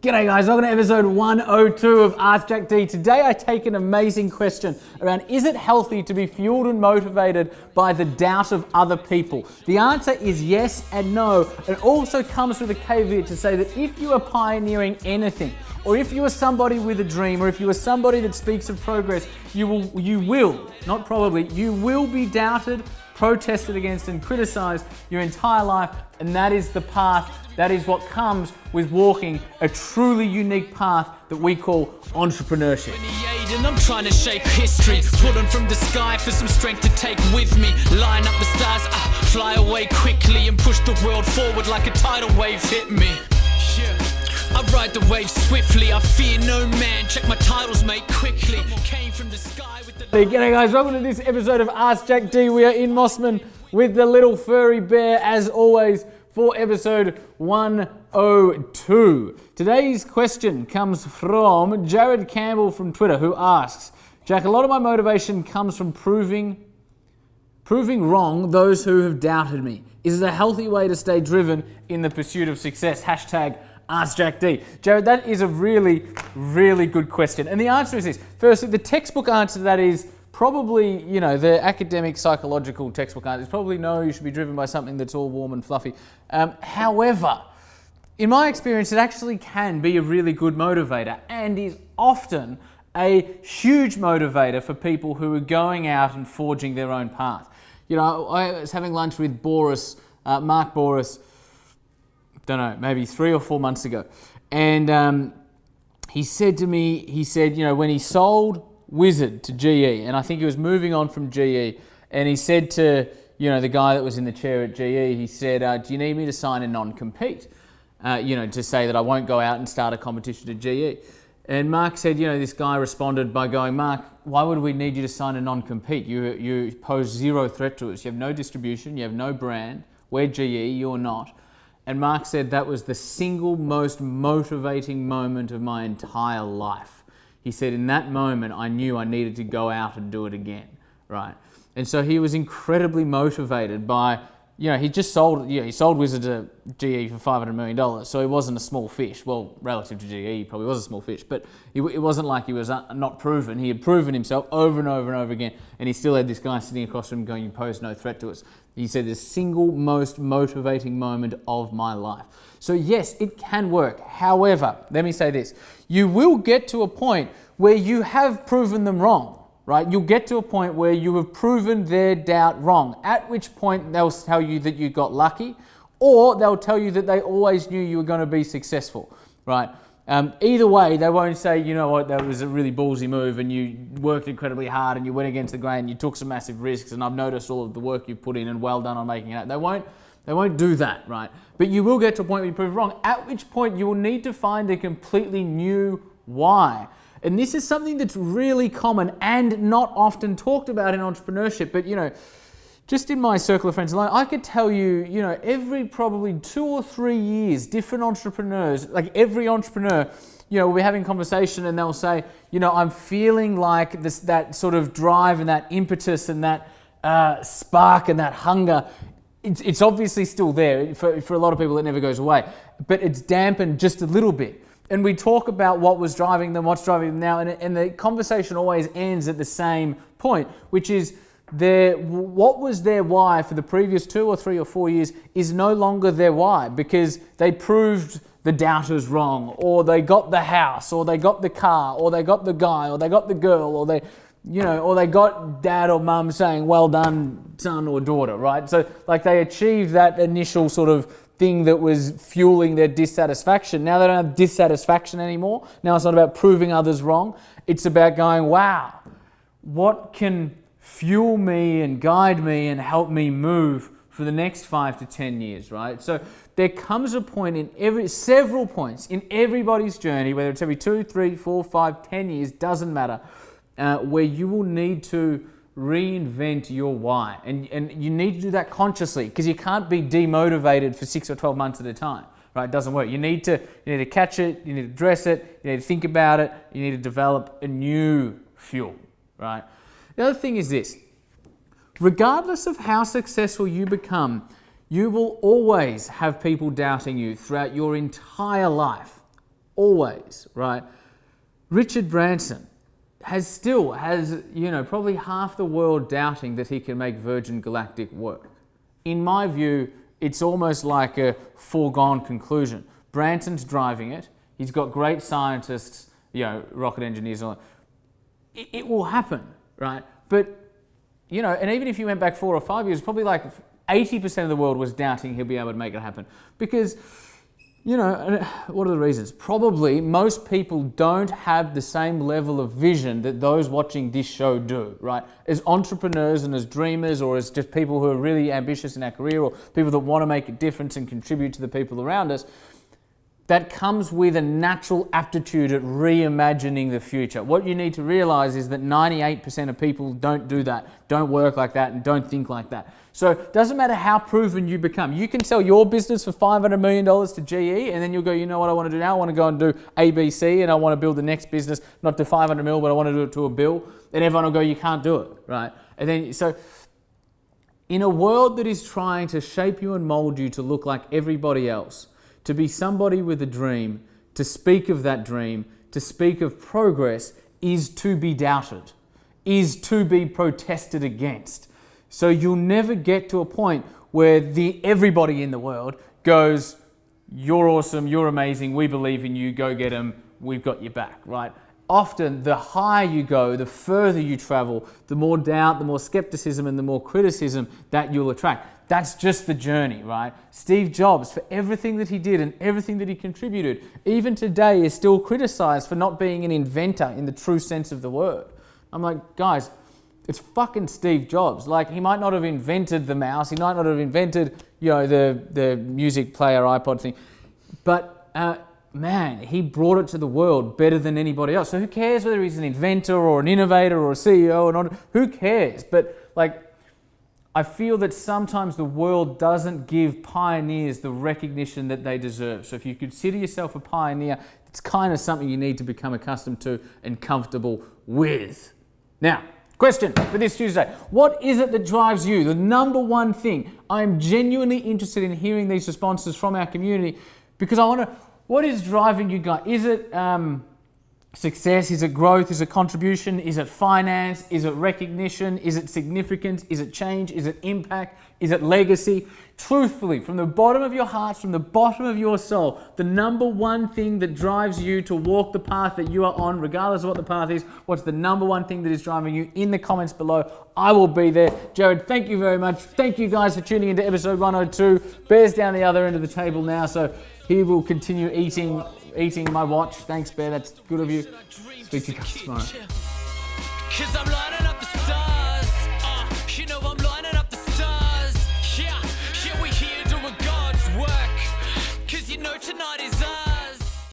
G'day guys, welcome to episode 102 of Ask Jack D. Today I take an amazing question around, is it healthy to be fueled and motivated by the doubt of other people? The answer is yes and no. It also comes with a caveat to say that if you are pioneering anything, or if you are somebody with a dream, or if you are somebody that speaks of progress, you will, not probably, you will be doubted, protested against and criticized your entire life, and that is the path, that is what comes with walking a truly unique path that we call entrepreneurship. And I'm trying to shape history, pulling from the sky for some strength to take with me. Line up the stars, fly away quickly and push the world forward like a tidal wave hit me. I ride the wave swiftly, I fear no man. Check my titles, mate, quickly. Came from the sky with the... G'day guys, welcome to this episode of Ask Jack D. We are in Mossman with the little furry bear, as always, for episode 102. Today's question comes from Jared Campbell from Twitter, who asks, Jack, a lot of my motivation comes from proving wrong those who have doubted me. Is it a healthy way to stay driven in the pursuit of success? Hashtag Ask Jack D. Jared, that is a really, really good question. And the answer is this. Firstly, the textbook answer to that is probably, the academic psychological textbook answer is probably no, you should be driven by something that's all warm and fluffy. However, in my experience, it actually can be a really good motivator and is often a huge motivator for people who are going out and forging their own path. I was having lunch with Mark Boris, don't know, maybe 3 or 4 months ago. And he said to me, when he sold Wizard to GE, and I think he was moving on from GE, and he said to, the guy that was in the chair at GE, he said, do you need me to sign a non-compete? To say that I won't go out and start a competition at GE. And Mark said, this guy responded by going, Mark, why would we need you to sign a non-compete? You pose zero threat to us. You have no distribution, you have no brand. We're GE, you're not. And Mark said that was the single most motivating moment of my entire life. He said, in that moment, I knew I needed to go out and do it again, right? And so he was incredibly motivated by, he just sold, he sold Wizard to GE for $500 million, so he wasn't a small fish. Well, relative to GE, he probably was a small fish, but it wasn't like he was not proven. He had proven himself over and over and over again, and he still had this guy sitting across from him going, you pose no threat to us. He said, the single most motivating moment of my life. So yes, it can work. However, let me say this. You will get to a point where you have proven them wrong, right? You'll get to a point where you have proven their doubt wrong, at which point they'll tell you that you got lucky, or they'll tell you that they always knew you were going to be successful, right? Either way, they won't say, you know what, that was a really ballsy move and you worked incredibly hard and you went against the grain, you took some massive risks, and I've noticed all of the work you put in and well done on making it out. They won't do that, right? But you will get to a point where you prove wrong, at which point you will need to find a completely new why. And this is something that's really common and not often talked about in entrepreneurship. But, just in my circle of friends alone, I could tell you, every probably 2 or 3 years, different entrepreneurs, like every entrepreneur, we'll be having a conversation and they'll say, I'm feeling like that sort of drive and that impetus and that spark and that hunger. It's obviously still there. For a lot of people, it never goes away. But it's dampened just a little bit. And we talk about what was driving them, what's driving them now, and the conversation always ends at the same point, which is what was their why for the previous 2 or 3 or 4 years is no longer their why, because they proved the doubters wrong, or they got the house, or they got the car, or they got the guy, or they got the girl, or they got dad or mum saying, well done, son or daughter, right? So like they achieved that initial sort of thing that was fueling their dissatisfaction. Now they don't have dissatisfaction anymore. Now it's not about proving others wrong. It's about going, wow, what can fuel me and guide me and help me move for the next 5 to 10 years, right? So there comes a point several points in everybody's journey, whether it's every 2, 3, 4, 5, 10 years, doesn't matter, where you will need to reinvent your why. And you need to do that consciously, because you can't be demotivated for 6 or 12 months at a time, right? It doesn't work. You need to catch it, you need to address it, you need to think about it, you need to develop a new fuel, right? The other thing is this. Regardless of how successful you become, you will always have people doubting you throughout your entire life. always, right? Richard Branson has, you know, probably half the world doubting that he can make Virgin Galactic work. In my view, it's almost like a foregone conclusion. Branson's driving it. He's got great scientists, you know, rocket engineers and all that. It will happen, right? But, you know, and even if you went back 4 or 5 years, probably like 80% of the world was doubting he'll be able to make it happen. Because, you know, what are the reasons? Probably most people don't have the same level of vision that those watching this show do, right? As entrepreneurs and as dreamers, or as just people who are really ambitious in our career, or people that want to make a difference and contribute to the people around us, that comes with a natural aptitude at reimagining the future. What you need to realize is that 98% of people don't do that, don't work like that, and don't think like that. So it doesn't matter how proven you become. You can sell your business for $500 million to GE, and then you'll go, you know what I want to do now? I want to go and do ABC, and I want to build the next business, not to 500 mil, but I want to do it to a bill. And everyone will go, you can't do it, right? And then, so in a world that is trying to shape you and mold you to look like everybody else, to be somebody with a dream, to speak of that dream, to speak of progress, is to be doubted, is to be protested against. So you'll never get to a point where everybody in the world goes, you're awesome, you're amazing, we believe in you, go get them, we've got your back, right? Often, the higher you go, the further you travel, the more doubt, the more skepticism, and the more criticism that you'll attract. That's just the journey, right? Steve Jobs, for everything that he did and everything that he contributed, even today is still criticized for not being an inventor in the true sense of the word. I'm like, guys, it's fucking Steve Jobs. Like, he might not have invented the mouse, he might not have invented, you know, the music player iPod thing, but man, he brought it to the world better than anybody else. So who cares whether he's an inventor or an innovator or a CEO or not? Who cares? But like, I feel that sometimes the world doesn't give pioneers the recognition that they deserve. So if you consider yourself a pioneer, it's kind of something you need to become accustomed to and comfortable with. Now, question for this Tuesday. What is it that drives you? The number one thing. I'm genuinely interested in hearing these responses from our community, because I want to, what is driving you guys? Is it success? Is it growth? Is it contribution? Is it finance? Is it recognition? Is it significance? Is it change? Is it impact? Is it legacy? Truthfully, from the bottom of your heart, from the bottom of your soul, the number one thing that drives you to walk the path that you are on, regardless of what the path is, what's the number one thing that is driving you? In the comments below, I will be there. Jared, thank you very much. Thank you guys for tuning into episode 102. Bear's down the other end of the table now, so he will continue eating my watch. Thanks, Bear. That's good of you. Speak to you guys tomorrow. Cause I'm lining up the stars. You know I'm lining up the stars. Yeah, we here doing God's work. Cause you know tonight is